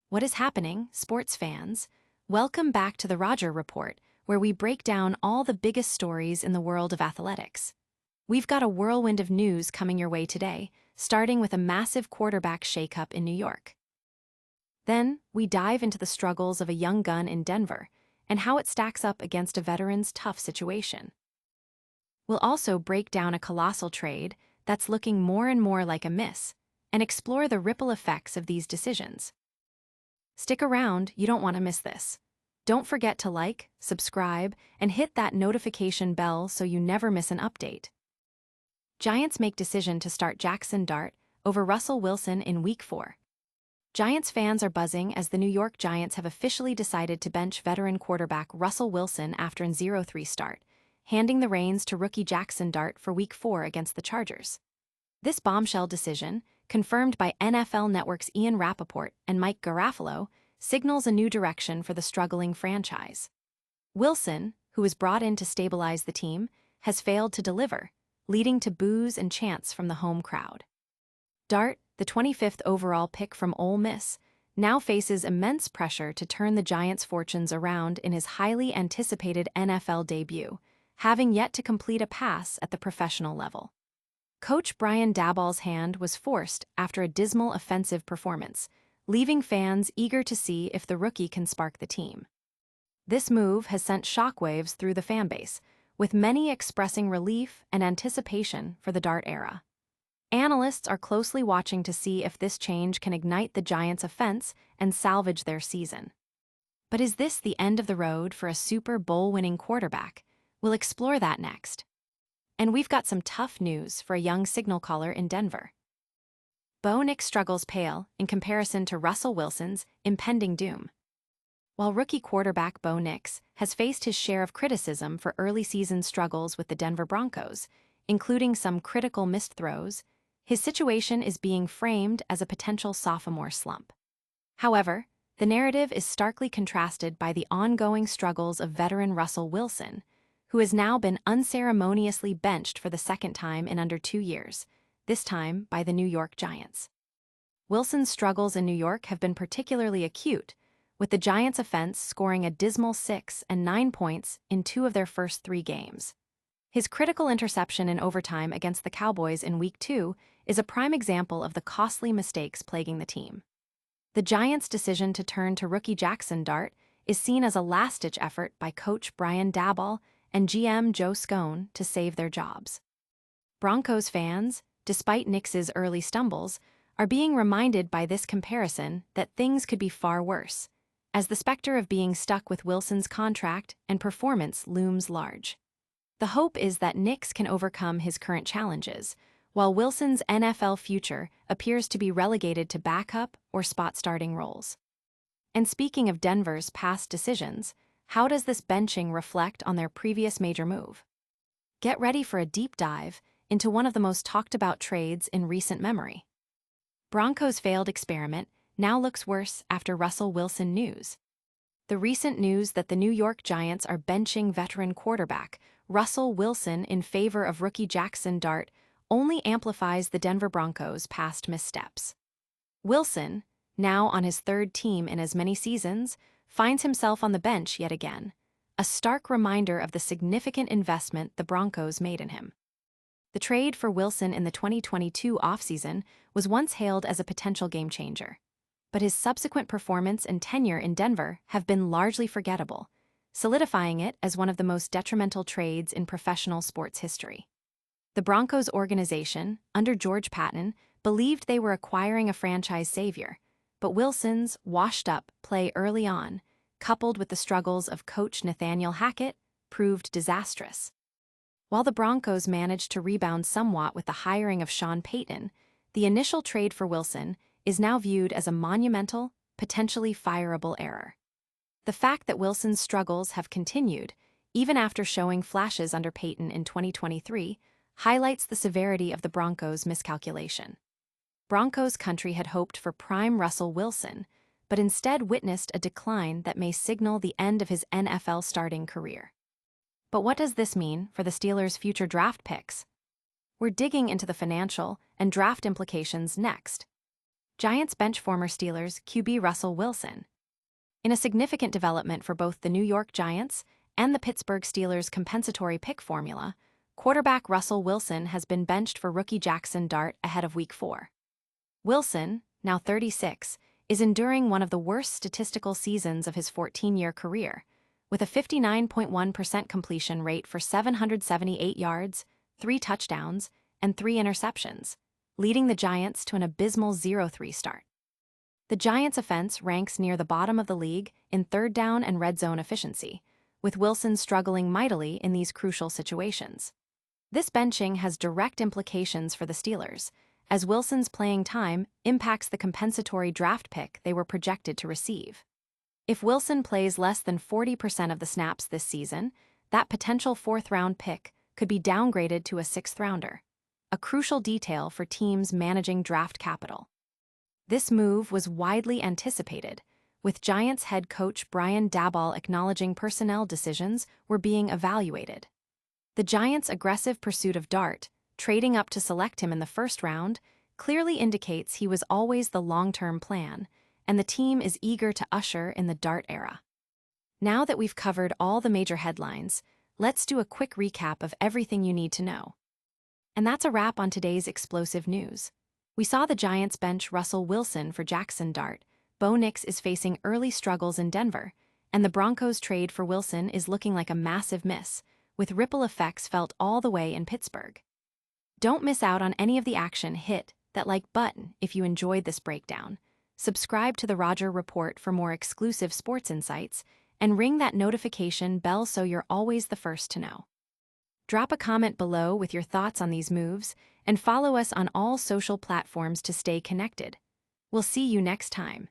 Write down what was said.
What is happening, sports fans? Welcome back to the Roger Report, where we break down all the biggest stories in the world of athletics. We've got a whirlwind of news coming your way today, starting with a massive quarterback shakeup in New York. Then, we dive into the struggles of a young gun in Denver and how it stacks up against a veteran's tough situation. We'll also break down a colossal trade that's looking more and more like a miss and explore the ripple effects of these decisions. Stick around, you don't want to miss this. Don't forget to like, subscribe, and hit that notification bell so you never miss an update. Giants make decision to start Jaxson Dart over Russell Wilson in Week 4. Giants fans are buzzing as the New York Giants have officially decided to bench veteran quarterback Russell Wilson after an 0-3 start, handing the reins to rookie Jaxson Dart for Week 4 against the Chargers. This bombshell decision, confirmed by NFL Network's Ian Rappaport and Mike Garafolo, signals a new direction for the struggling franchise. Wilson, who was brought in to stabilize the team, has failed to deliver, leading to boos and chants from the home crowd. Dart, the 25th overall pick from Ole Miss, now faces immense pressure to turn the Giants' fortunes around in his highly anticipated NFL debut, having yet to complete a pass at the professional level. Coach Brian Daboll's hand was forced after a dismal offensive performance, leaving fans eager to see if the rookie can spark the team. This move has sent shockwaves through the fanbase, with many expressing relief and anticipation for the Dart era. Analysts are closely watching to see if this change can ignite the Giants' offense and salvage their season. But is this the end of the road for a Super Bowl-winning quarterback? We'll explore that next. And we've got some tough news for a young signal caller in Denver. Bo Nix struggles pale in comparison to Russell Wilson's impending doom. While rookie quarterback Bo Nix has faced his share of criticism for early season struggles with the Denver Broncos, including some critical missed throws, his situation is being framed as a potential sophomore slump. However, the narrative is starkly contrasted by the ongoing struggles of veteran Russell Wilson, who has now been unceremoniously benched for the second time in under 2 years, this time by the New York Giants. Wilson's struggles in New York have been particularly acute, with the Giants' offense scoring a dismal 6 and 9 points in 2 of their first 3 games. His critical interception in overtime against the Cowboys in Week 2 is a prime example of the costly mistakes plaguing the team. The Giants' decision to turn to rookie Jaxson Dart is seen as a last-ditch effort by coach Brian Daboll and GM Joe Scone to save their jobs. Broncos fans, despite Nix's early stumbles, are being reminded by this comparison that things could be far worse, as the specter of being stuck with Wilson's contract and performance looms large. The hope is that Nix can overcome his current challenges, while Wilson's NFL future appears to be relegated to backup or spot-starting roles. And speaking of Denver's past decisions, how does this benching reflect on their previous major move? Get ready for a deep dive into one of the most talked-about trades in recent memory. Broncos' failed experiment now looks worse after Russell Wilson news. The recent news that the New York Giants are benching veteran quarterback Russell Wilson in favor of rookie Jaxson Dart only amplifies the Denver Broncos' past missteps. Wilson, now on his 3rd team in as many seasons, finds himself on the bench yet again, a stark reminder of the significant investment the Broncos made in him. The trade for Wilson in the 2022 offseason was once hailed as a potential game-changer, but his subsequent performance and tenure in Denver have been largely forgettable, solidifying it as one of the most detrimental trades in professional sports history. The Broncos organization, under George Patton, believed they were acquiring a franchise savior, but Wilson's washed-up play early on, coupled with the struggles of coach Nathaniel Hackett, proved disastrous. While the Broncos managed to rebound somewhat with the hiring of Sean Payton, the initial trade for Wilson is now viewed as a monumental, potentially fireable error. The fact that Wilson's struggles have continued, even after showing flashes under Payton in 2023, highlights the severity of the Broncos' miscalculation. Broncos country had hoped for prime Russell Wilson, but instead witnessed a decline that may signal the end of his NFL starting career. But what does this mean for the Steelers' future draft picks? We're digging into the financial and draft implications next. Giants bench former Steelers QB Russell Wilson. In a significant development for both the New York Giants and the Pittsburgh Steelers' compensatory pick formula, quarterback Russell Wilson has been benched for rookie Jaxson Dart ahead of Week 4. Wilson, now 36, is enduring one of the worst statistical seasons of his 14-year career, with a 59.1% completion rate for 778 yards, 3 touchdowns, and 3 interceptions, leading the Giants to an abysmal 0-3 start. The Giants' offense ranks near the bottom of the league in third down and red zone efficiency, with Wilson struggling mightily in these crucial situations. This benching has direct implications for the Steelers, as Wilson's playing time impacts the compensatory draft pick they were projected to receive. If Wilson plays less than 40% of the snaps this season, that potential fourth-round pick could be downgraded to a sixth-rounder, a crucial detail for teams managing draft capital. This move was widely anticipated, with Giants head coach Brian Daboll acknowledging personnel decisions were being evaluated. The Giants' aggressive pursuit of Dart, trading up to select him in the first round, clearly indicates he was always the long-term plan, and the team is eager to usher in the Dart era. Now that we've covered all the major headlines, let's do a quick recap of everything you need to know. And that's a wrap on today's explosive news. We saw the Giants bench Russell Wilson for Jaxson Dart, Bo Nix is facing early struggles in Denver, and the Broncos trade for Wilson is looking like a massive miss, with ripple effects felt all the way in Pittsburgh. Don't miss out on any of the action. Hit that like button if you enjoyed this breakdown. Subscribe to the Roger Report for more exclusive sports insights, and ring that notification bell so you're always the first to know. Drop a comment below with your thoughts on these moves, and follow us on all social platforms to stay connected. We'll see you next time.